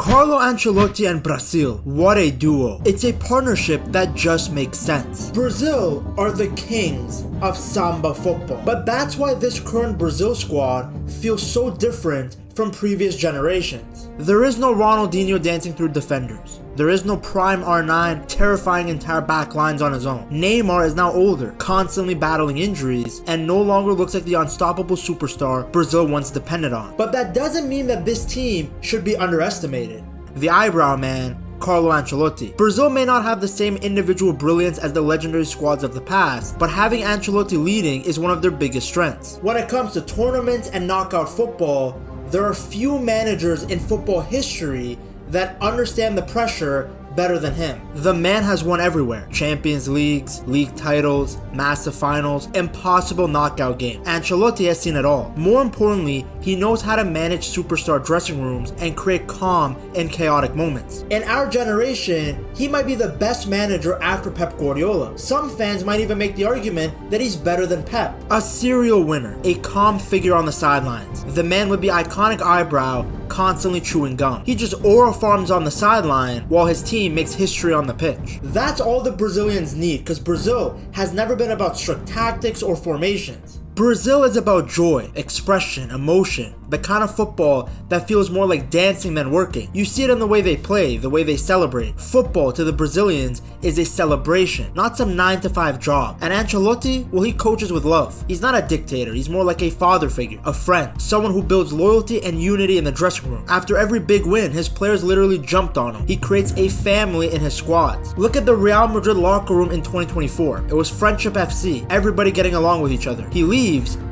Carlo Ancelotti and Brazil, what a duo. It's a partnership that just makes sense. Brazil are the kings of samba football, but that's why this current Brazil squad feels so different from previous generations. There is no Ronaldinho dancing through defenders. There is no prime R9 terrifying entire back lines on his own. Neymar is now older, constantly battling injuries, and no longer looks like the unstoppable superstar Brazil once depended on. But that doesn't mean that this team should be underestimated. The eyebrow man, Carlo Ancelotti. Brazil may not have the same individual brilliance as the legendary squads of the past, but having Ancelotti leading is one of their biggest strengths. When it comes to tournaments and knockout football, there are few managers in football history that understand the pressure better than him. The man has won everywhere. Champions Leagues, league titles, massive finals, impossible knockout games. Ancelotti has seen it all. More importantly, he knows how to manage superstar dressing rooms and create calm in chaotic moments. In our generation, he might be the best manager after Pep Guardiola. Some fans might even make the argument that he's better than Pep. A serial winner, a calm figure on the sidelines. The man with the iconic eyebrow constantly chewing gum. He just aura farms on the sideline while his team makes history on the pitch. That's all the Brazilians need, because Brazil has never been about strict tactics or formations. Brazil is about joy, expression, emotion, the kind of football that feels more like dancing than working. You see it in the way they play, the way they celebrate. Football to the Brazilians is a celebration, not some 9-to-5 job. And Ancelotti, well, he coaches with love. He's not a dictator, he's more like a father figure, a friend, someone who builds loyalty and unity in the dressing room. After every big win, his players literally jumped on him. He creates a family in his squads. Look at the Real Madrid locker room in 2024. It was Friendship FC, everybody getting along with each other. He leaves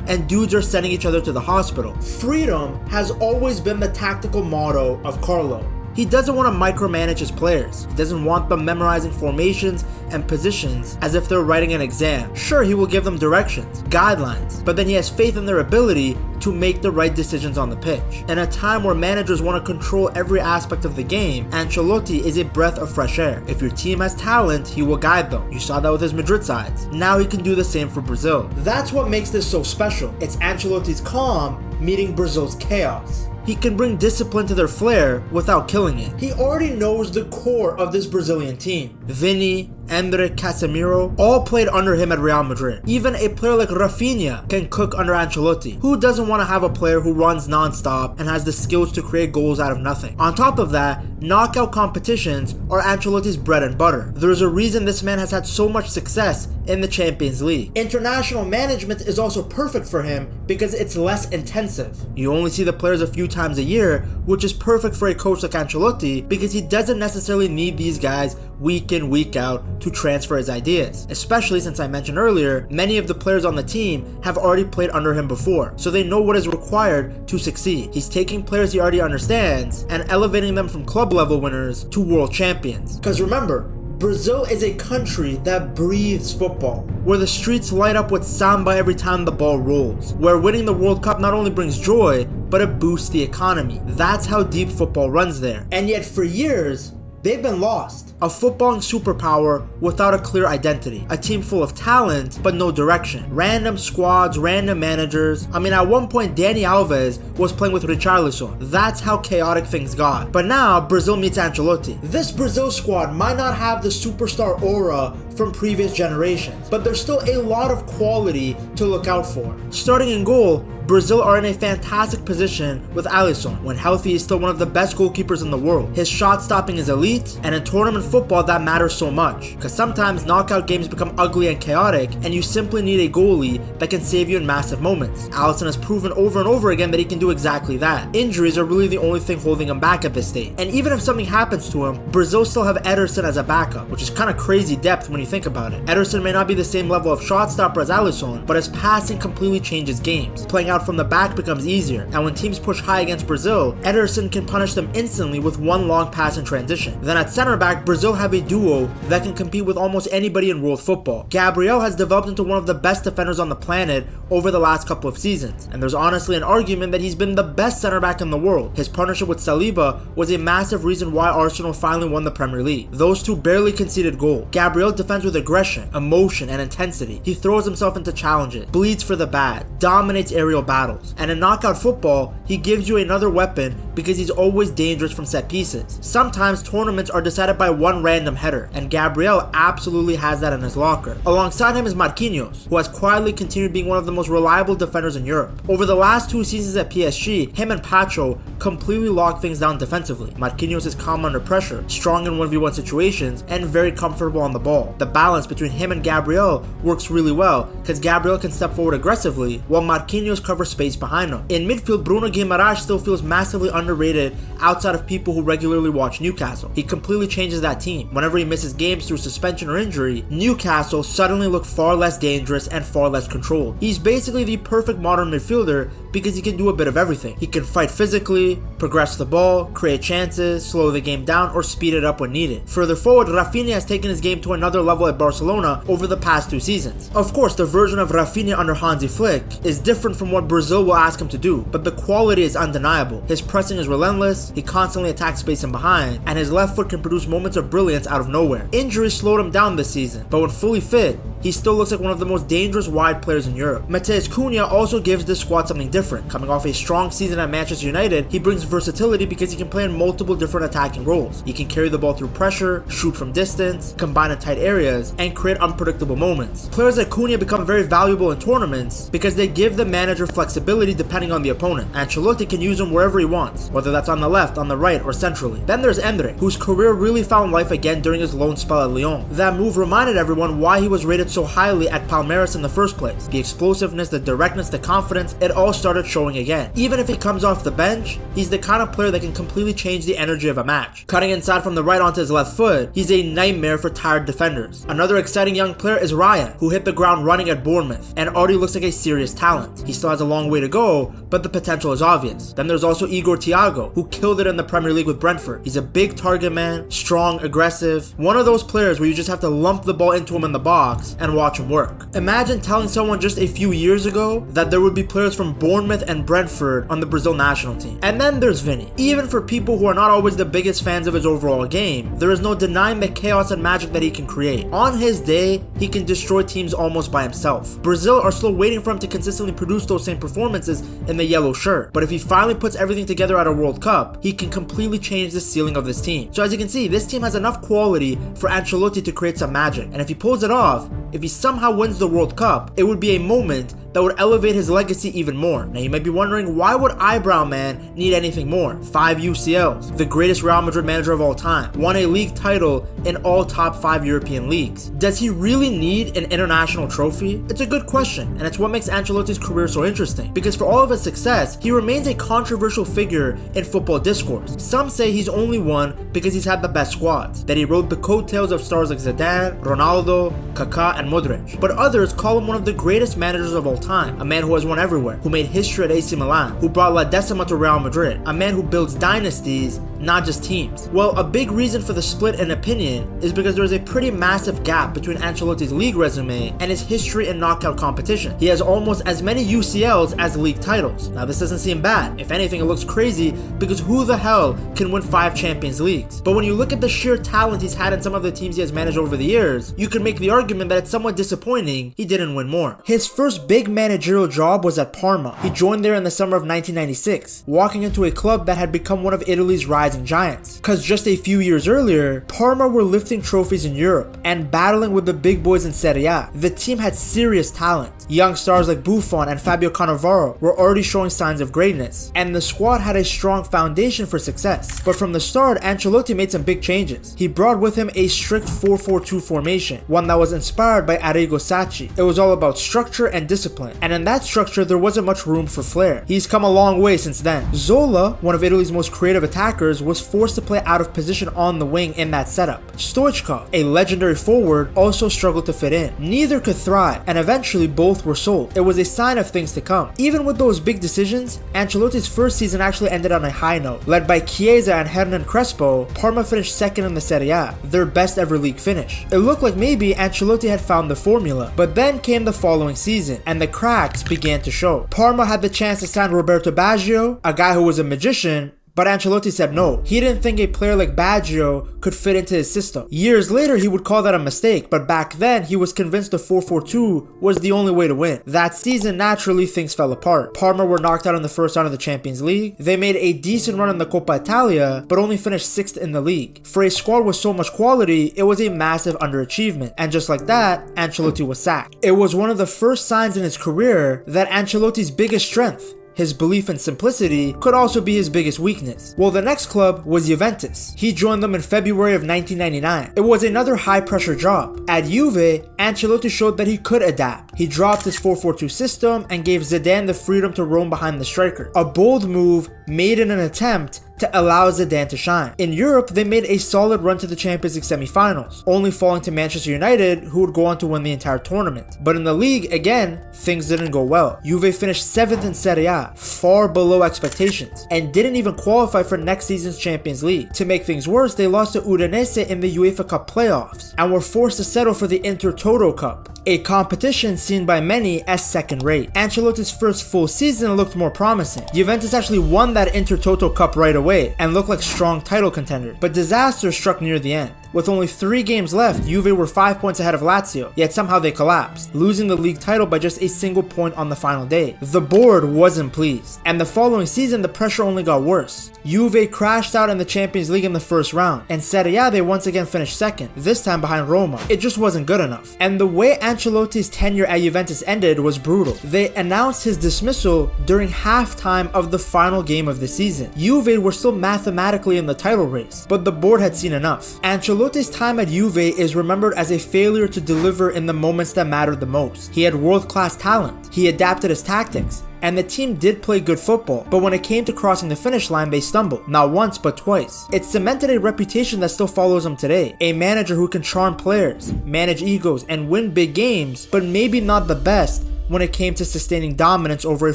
and dudes are sending each other to the hospital. Freedom has always been the tactical motto of Carlo. He doesn't want to micromanage his players. He doesn't want them memorizing formations and positions as if they're writing an exam. Sure, he will give them directions, guidelines, but then he has faith in their ability to make the right decisions on the pitch. In a time where managers want to control every aspect of the game, Ancelotti is a breath of fresh air. If your team has talent, he will guide them. You saw that with his Madrid sides. Now he can do the same for Brazil. That's what makes this so special. It's Ancelotti's calm meeting Brazil's chaos. He can bring discipline to their flair without killing it. He already knows the core of this Brazilian team. Vini, Endre, Casemiro all played under him at Real Madrid. Even a player like Rafinha can cook under Ancelotti. Who doesn't want to have a player who runs non-stop and has the skills to create goals out of nothing? On top of that, knockout competitions are Ancelotti's bread and butter. There's a reason this man has had so much success in the Champions League. International management is also perfect for him because it's less intensive. You only see the players a few times a year, which is perfect for a coach like Ancelotti because he doesn't necessarily need these guys week in, week out to transfer his ideas. Especially since I mentioned earlier, many of the players on the team have already played under him before, so they know what is required to succeed. He's taking players he already understands and elevating them from club level winners to world champions. Because remember, Brazil is a country that breathes football, where the streets light up with samba every time the ball rolls, where winning the World Cup not only brings joy, but it boosts the economy. That's how deep football runs there. And yet for years, they've been lost. A footballing superpower without a clear identity. A team full of talent, but no direction. Random squads, random managers. I mean, at one point, Dani Alves was playing with Richarlison. That's how chaotic things got. But now, Brazil meets Ancelotti. This Brazil squad might not have the superstar aura from previous generations, but there's still a lot of quality to look out for. Starting in goal, Brazil are in a fantastic position with Alisson. When healthy, he's still one of the best goalkeepers in the world. His shot stopping is elite, and in tournament football that matters so much, because sometimes knockout games become ugly and chaotic, and you simply need a goalie that can save you in massive moments. Alisson has proven over and over again that he can do exactly that. Injuries are really the only thing holding him back at this stage, and even if something happens to him, Brazil still have Ederson as a backup, which is kind of crazy depth when you think about it. Ederson may not be the same level of shot stopper as Alisson, but his passing completely changes games. Playing out from the back becomes easier, and when teams push high against Brazil, Ederson can punish them instantly with one long pass in transition. Then at center back, Brazil have a duo that can compete with almost anybody in world football. Gabriel has developed into one of the best defenders on the planet over the last couple of seasons, and there's honestly an argument that he's been the best center back in the world. His partnership with Saliba was a massive reason why Arsenal finally won the Premier League. Those two barely conceded goal. Gabriel defends with aggression, emotion, and intensity. He throws himself into challenges, bleeds for the bad, dominates aerial battles, and in knockout football, he gives you another weapon because he's always dangerous from set pieces. Sometimes tournaments are decided by one random header, and Gabriel absolutely has that in his locker. Alongside him is Marquinhos, who has quietly continued being one of the most reliable defenders in Europe. Over the last 2 seasons at PSG, him and Pacho completely lock things down defensively. Marquinhos is calm under pressure, strong in 1v1 situations, and very comfortable on the ball. The balance between him and Gabriel works really well, because Gabriel can step forward aggressively, while Marquinhos covers space behind him. In midfield, Bruno Guimaraes still feels massively underrated outside of people who regularly watch Newcastle. He completely changes that team. Whenever he misses games through suspension or injury, Newcastle suddenly look far less dangerous and far less controlled. He's basically the perfect modern midfielder because he can do a bit of everything. He can fight physically, progress the ball, create chances, slow the game down, or speed it up when needed. Further forward, Rafinha has taken his game to another level at Barcelona over the past 2 seasons. Of course, the version of Rafinha under Hansi Flick is different from what Brazil will ask him to do, but the quality is undeniable. His pressing is relentless, he constantly attacks space and behind, and his left foot can produce moments of brilliance out of nowhere. Injuries slowed him down this season, but when fully fit, he still looks like one of the most dangerous wide players in Europe. Matheus Cunha also gives this squad something different. Coming off a strong season at Manchester United, he brings versatility because he can play in multiple different attacking roles. He can carry the ball through pressure, shoot from distance, combine in tight areas, and create unpredictable moments. Players like Cunha become very valuable in tournaments because they give the manager flexibility depending on the opponent. Ancelotti can use him wherever he wants, whether that's on the left, on the right, or centrally. Then there's Endre, whose career really found life again during his loan spell at Lyon. That move reminded everyone why he was rated so highly at Palmeiras in the first place. The explosiveness, the directness, the confidence, it all started showing again. Even if he comes off the bench, he's the kind of player that can completely change the energy of a match. Cutting inside from the right onto his left foot, he's a nightmare for tired defenders. Another exciting young player is Ryan, who hit the ground running at Bournemouth and already looks like a serious talent. He still has a long way to go, but the potential is obvious. Then there's also Igor Thiago, who killed it in the Premier League with Brentford. He's a big target man, strong, aggressive, one of those players where you just have to lump the ball into him in the box and watch him work. Imagine telling someone just a few years ago that there would be players from Bournemouth and Brentford on the Brazil national team. And then there's Vini. Even for people who are not always the biggest fans of his overall game, there is no denying the chaos and magic that he can create. On his day, he can destroy teams almost by himself. Brazil are still waiting for him to consistently produce those same performances in the yellow shirt, but if he finally puts everything together at a World Cup, he can completely change the ceiling of this team. So as you can see, this team has enough quality for Ancelotti to create some magic, and if he pulls it off, if he somehow wins the World Cup, it would be a moment that would elevate his legacy even more. Now you might be wondering, why would Eyebrow Man need anything more? 5 UCLs, the greatest Real Madrid manager of all time, won a league title in all top 5 European leagues. Does he really need an international trophy? It's a good question, and it's what makes Ancelotti's career so interesting, because for all of his success, he remains a controversial figure in football discourse. Some say he's only won because he's had the best squads, that he rode the coattails of stars like Zidane, Ronaldo, Kaká, and Modric. But others call him one of the greatest managers of all time, a man who has won everywhere, who made history at AC Milan, who brought La Decima to Real Madrid, a man who builds dynasties, not just teams. Well, a big reason for the split in opinion is because there is a pretty massive gap between Ancelotti's league resume and his history in knockout competition. He has almost as many UCLs as league titles. Now this doesn't seem bad. If anything, it looks crazy because who the hell can win 5 Champions Leagues? But when you look at the sheer talent he's had in some of the teams he has managed over the years, you can make the argument that it's somewhat disappointing he didn't win more. His first big managerial job was at Parma. He joined there in the summer of 1996, walking into a club that had become one of Italy's rising giants. Cause just a few years earlier, Parma were lifting trophies in Europe and battling with the big boys in Serie A. The team had serious talent. Young stars like Buffon and Fabio Cannavaro were already showing signs of greatness, and the squad had a strong foundation for success. But from the start, Ancelotti made some big changes. He brought with him a strict 4-4-2 formation, one that was inspired by Arrigo Sacchi. It was all about structure and discipline, and in that structure there wasn't much room for flair. He's come a long way since then. Zola, one of Italy's most creative attackers, was forced to play out of position on the wing in that setup. Stoichkov, a legendary forward, also struggled to fit in. Neither could thrive, and eventually both were sold. It was a sign of things to come. Even with those big decisions, Ancelotti's first season actually ended on a high note. Led by Chiesa and Hernan Crespo, Parma finished second in the Serie A, their best ever league finish. It looked like maybe Ancelotti had found the formula, but then came the following season, and the cracks began to show. Parma had the chance to sign Roberto Baggio, a guy who was a magician, But Ancelotti said no. He didn't think a player like Baggio could fit into his system. Years later, he would call that a mistake, but back then, he was convinced the 4-4-2 was the only way to win. That season, naturally, things fell apart. Parma were knocked out in the first round of the Champions League. They made a decent run in the Coppa Italia, but only finished 6th in the league. For a squad with so much quality, it was a massive underachievement. And just like that, Ancelotti was sacked. It was one of the first signs in his career that Ancelotti's biggest strength, his belief in simplicity, could also be his biggest weakness. Well, the next club was Juventus. He joined them in February of 1999. It was another high-pressure job. At Juve, Ancelotti showed that he could adapt. He dropped his 4-4-2 system and gave Zidane the freedom to roam behind the striker. A bold move made in an attempt to allow Zidane to shine. In Europe, they made a solid run to the Champions League semi-finals, only falling to Manchester United, who would go on to win the entire tournament. But in the league, again, things didn't go well. Juve finished 7th in Serie A, far below expectations, and didn't even qualify for next season's Champions League. To make things worse, they lost to Udinese in the UEFA Cup playoffs, and were forced to settle for the Intertoto Cup, a competition seen by many as second-rate. Ancelotti's first full season looked more promising. Juventus actually won that Intertoto Cup right away and looked like strong title contenders, but disaster struck near the end. With only 3 games left, Juve were 5 points ahead of Lazio, yet somehow they collapsed, losing the league title by just a single point on the final day. The board wasn't pleased, and the following season the pressure only got worse. Juve crashed out in the Champions League in the first round, and Serie A they once again finished second, this time behind Roma. It just wasn't good enough. And the way Ancelotti's tenure at Juventus ended was brutal. They announced his dismissal during halftime of the final game of the season. Juve were still mathematically in the title race, but the board had seen enough. Ancelotti's time at Juve is remembered as a failure to deliver in the moments that mattered the most. He had world-class talent. He adapted his tactics, and the team did play good football, but when it came to crossing the finish line, they stumbled. Not once, but twice. It cemented a reputation that still follows him today. A manager who can charm players, manage egos, and win big games, but maybe not the best when it came to sustaining dominance over a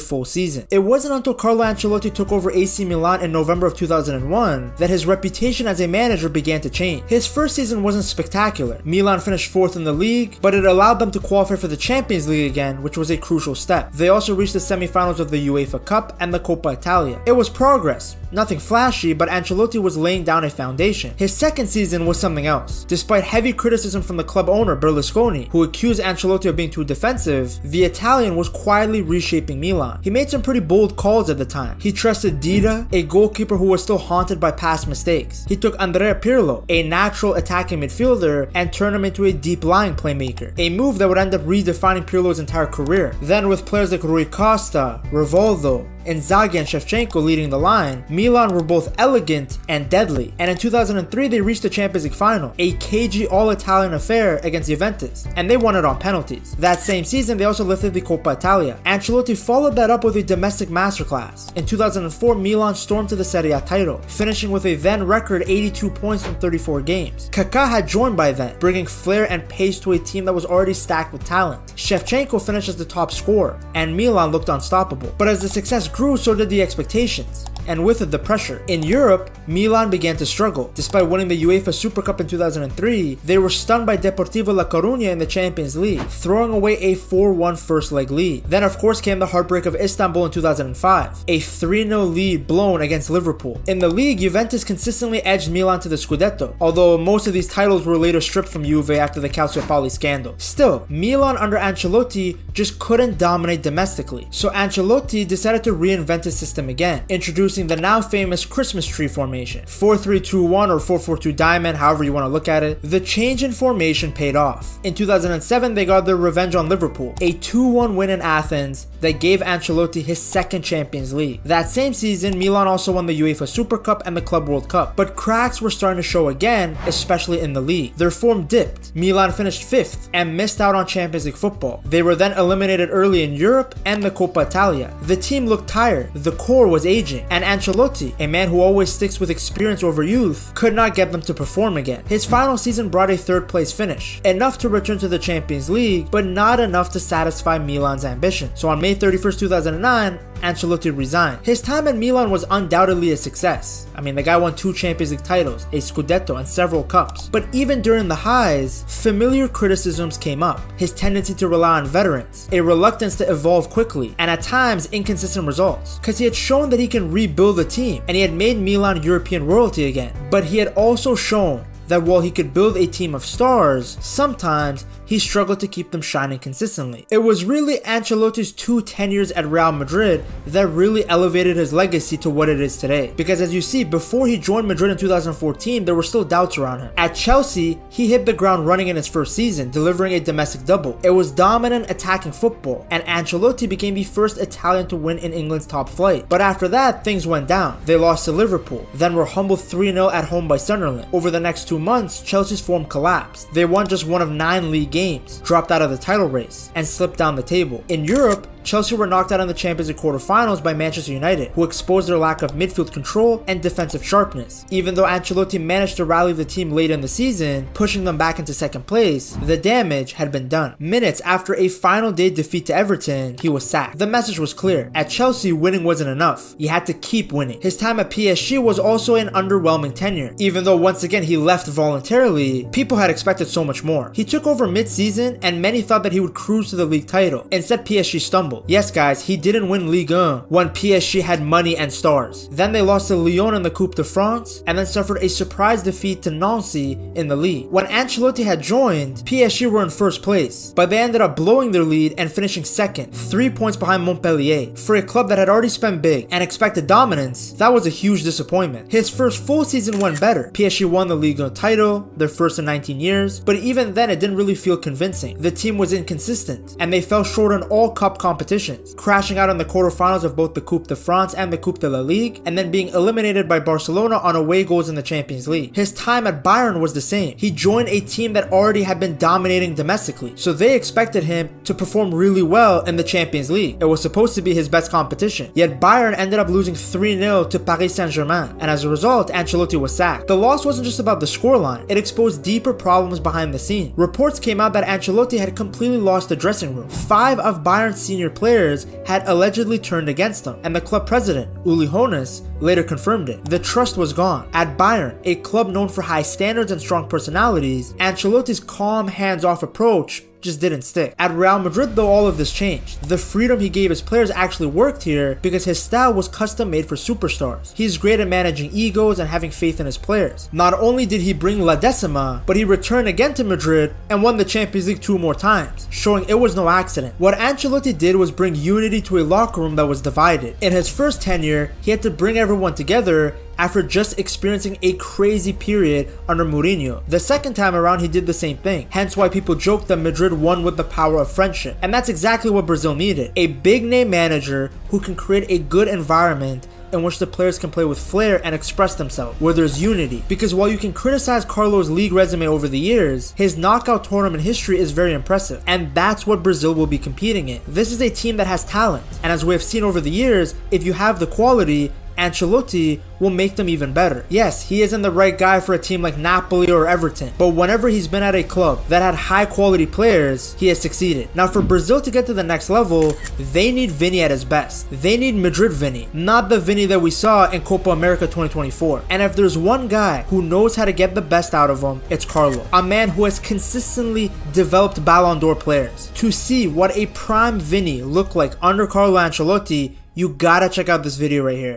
full season. It wasn't until Carlo Ancelotti took over AC Milan in November of 2001 that his reputation as a manager began to change. His first season wasn't spectacular. Milan finished 4th in the league, but it allowed them to qualify for the Champions League again, which was a crucial step. They also reached the semifinals of the UEFA Cup and the Coppa Italia. It was progress. Nothing flashy, but Ancelotti was laying down a foundation. His second season was something else. Despite heavy criticism from the club owner, Berlusconi, who accused Ancelotti of being too defensive, the Italian was quietly reshaping Milan. He made some pretty bold calls at the time. He trusted Dida, a goalkeeper who was still haunted by past mistakes. He took Andrea Pirlo, a natural attacking midfielder, and turned him into a deep-lying playmaker, a move that would end up redefining Pirlo's entire career. Then with players like Rui Costa, Rivaldo, Inzaghi and Shevchenko leading the line, Milan were both elegant and deadly. And in 2003, they reached the Champions League final, a cagey all-Italian affair against Juventus, and they won it on penalties. That same season, they also lifted the Coppa Italia. Ancelotti followed that up with a domestic masterclass. In 2004, Milan stormed to the Serie A title, finishing with a then record 82 points from 34 games. Kaká had joined by then, bringing flair and pace to a team that was already stacked with talent. Shevchenko finished as the top scorer, and Milan looked unstoppable. But as the success grew, so did the expectations, and with it the pressure. In Europe, Milan began to struggle. Despite winning the UEFA Super Cup in 2003, they were stunned by Deportivo La Coruña in the Champions League, throwing away a 4-1 first leg lead. Then of course came the heartbreak of Istanbul in 2005, a 3-0 lead blown against Liverpool. In the league, Juventus consistently edged Milan to the Scudetto, although most of these titles were later stripped from Juve after the Calciopoli scandal. Still, Milan under Ancelotti just couldn't dominate domestically, so Ancelotti decided to reinvent his system again, introducing the now famous Christmas tree formation, 4-3-2-1 or 4-4-2 diamond, however you want to look at it. The change in formation paid off. In 2007, they got their revenge on Liverpool, a 2-1 win in Athens that gave Ancelotti his second Champions League. That same season, Milan also won the UEFA Super Cup and the Club World Cup, but cracks were starting to show again, especially in the league. Their form dipped. Milan finished 5th and missed out on Champions League football. They were then eliminated early in Europe and the Coppa Italia. The team looked tired, the core was aging, and Ancelotti, a man who always sticks with experience over youth, could not get them to perform again. His final season brought a 3rd place finish, enough to return to the Champions League, but not enough to satisfy Milan's ambition. So on May 31st, 2009, Ancelotti resigned. His time at Milan was undoubtedly a success. I mean, the guy won 2 Champions League titles, a Scudetto, and several cups. But even during the highs, familiar criticisms came up. His tendency to rely on veterans, a reluctance to evolve quickly, and at times inconsistent results. Because he had shown that he can rebuild the team, and he had made Milan European royalty again. But he had also shown that while he could build a team of stars, sometimes he struggled to keep them shining consistently. It was really Ancelotti's 2 tenures at Real Madrid that really elevated his legacy to what it is today. Because as you see, before he joined Madrid in 2014, there were still doubts around him. At Chelsea, he hit the ground running in his first season, delivering a domestic double. It was dominant attacking football, and Ancelotti became the first Italian to win in England's top flight. But after that, things went down. They lost to Liverpool, then were humbled 3-0 at home by Sunderland. Over the next 2 months, Chelsea's form collapsed. They won just one of 9 league games, dropped out of the title race, and slipped down the table. In Europe, Chelsea were knocked out in the Champions League quarterfinals by Manchester United, who exposed their lack of midfield control and defensive sharpness. Even though Ancelotti managed to rally the team late in the season, pushing them back into second place, the damage had been done. Minutes after a final day defeat to Everton, he was sacked. The message was clear. At Chelsea, winning wasn't enough. He had to keep winning. His time at PSG was also an underwhelming tenure. Even though once again he left voluntarily, people had expected so much more. He took over mid-season and many thought that he would cruise to the league title. Instead, PSG stumbled. Yes guys, he didn't win Ligue 1 when PSG had money and stars. Then they lost to Lyon in the Coupe de France and then suffered a surprise defeat to Nancy in the league. When Ancelotti had joined, PSG were in first place, but they ended up blowing their lead and finishing second, 3 points behind Montpellier. For a club that had already spent big and expected dominance, that was a huge disappointment. His first full season went better. PSG won the Ligue 1 title, their first in 19 years, but even then it didn't really feel convincing. The team was inconsistent and they fell short in all cup competitions, crashing out in the quarterfinals of both the Coupe de France and the Coupe de la Ligue, and then being eliminated by Barcelona on away goals in the Champions League. His time at Bayern was the same. He joined a team that already had been dominating domestically, so they expected him to perform really well in the Champions League. It was supposed to be his best competition, yet Bayern ended up losing 3-0 to Paris Saint-Germain, and as a result, Ancelotti was sacked. The loss wasn't just about the scoreline, it exposed deeper problems behind the scenes. Reports came out that Ancelotti had completely lost the dressing room. 5 of Bayern's senior players had allegedly turned against him, and the club president, Uli Hoeneß, later confirmed it. The trust was gone. At Bayern, a club known for high standards and strong personalities, Ancelotti's calm, hands-off approach just didn't stick. At Real Madrid though, all of this changed. The freedom he gave his players actually worked here because his style was custom made for superstars. He's great at managing egos and having faith in his players. Not only did he bring La Decima, but he returned again to Madrid and won the Champions League 2 more times, showing it was no accident. What Ancelotti did was bring unity to a locker room that was divided. In his first tenure, he had to bring everyone together after just experiencing a crazy period under Mourinho. The second time around, he did the same thing, hence why people joked that Madrid won with the power of friendship. And that's exactly what Brazil needed. A big name manager who can create a good environment in which the players can play with flair and express themselves, where there's unity. Because while you can criticize Carlo's league resume over the years, his knockout tournament history is very impressive, and that's what Brazil will be competing in. This is a team that has talent, and as we have seen over the years, if you have the quality, Ancelotti will make them even better. Yes, he isn't the right guy for a team like Napoli or Everton, but whenever he's been at a club that had high quality players, he has succeeded. Now for Brazil to get to the next level, they need Vini at his best. They need Madrid Vini, not the Vini that we saw in Copa America 2024. And if there's one guy who knows how to get the best out of him, it's Carlo, a man who has consistently developed Ballon d'Or players. To see what a prime Vini looked like under Carlo Ancelotti, you gotta check out this video right here.